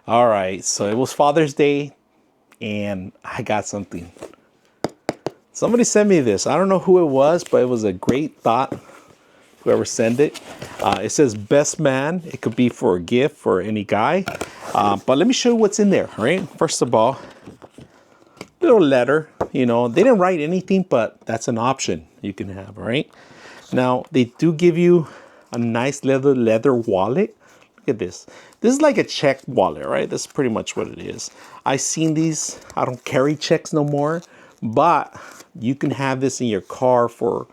All right, so it was Father's Day, and I got something. Somebody sent me this. I don't know who it was, but it was a great thought. Whoever sent it. It says best man. It could be for a gift for any guy. But let me show you what's in there, right? First of all, little letter. You know, they didn't write anything, but that's an option you can have, right? Now, they do give you a nice leather wallet. Look at this. This is like a check wallet, right? That's pretty much what it is. I've seen these. I don't carry checks no more, but you can have this in your car for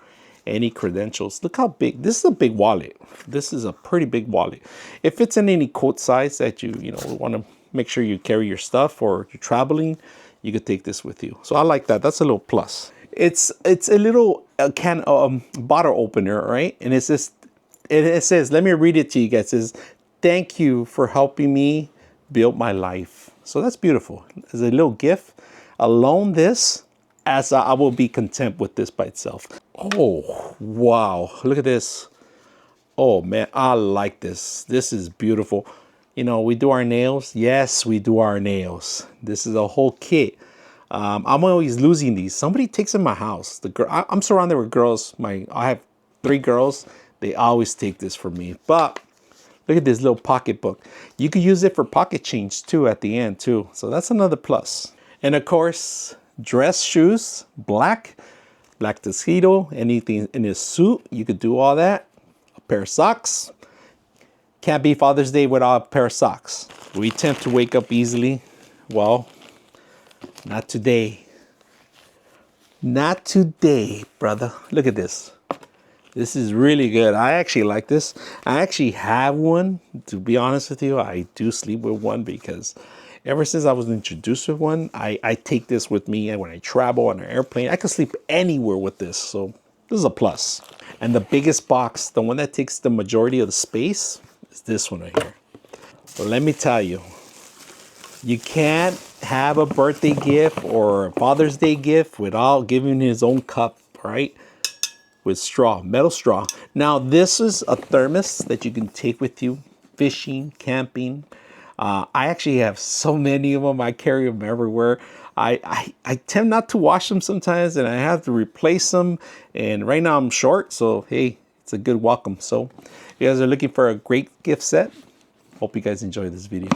any credentials. Look how big. This is a big wallet. This is a pretty big wallet. If it's in any coat size that you want to make sure you carry your stuff or you're traveling, you could take this with you. So I like that. That's a little plus. It's a little bottle opener, right? And it's just it says, let me read it to you guys. It says, thank you for helping me build my life. So that's beautiful. As a little gift, alone this, as I will be content with this by itself. Oh, wow. Look at this. Oh man, I like this. This is beautiful. You know, we do our nails. Yes, we do our nails. This is a whole kit. I'm always losing these. Somebody takes in my house. I'm surrounded with girls. I have 3 girls. They always take this for me. But look at this little pocketbook. You could use it for pocket change too at the end too. So that's another plus. And of course, dress shoes, black tuxedo, anything in his suit. You could do all that. A pair of socks. Can't be Father's Day without a pair of socks. We tend to wake up easily. Well, not today. Not today, brother. Look at this. This is really good. I actually like this. I actually have one. To be honest with you, I do sleep with one because ever since I was introduced with one, I take this with me. And when I travel on an airplane, I can sleep anywhere with this. So this is a plus. And the biggest box, the one that takes the majority of the space, is this one right here. Well, let me tell you, you can't have a birthday gift or a Father's Day gift without giving his own cup, right? With straw, metal straw. Now, this is a thermos that you can take with you, fishing, camping. I actually have so many of them. I carry them everywhere. I tend not to wash them sometimes, and I have to replace them. And right now I'm short, so hey, it's a good welcome. So if you guys are looking for a great gift set, hope you guys enjoy this video.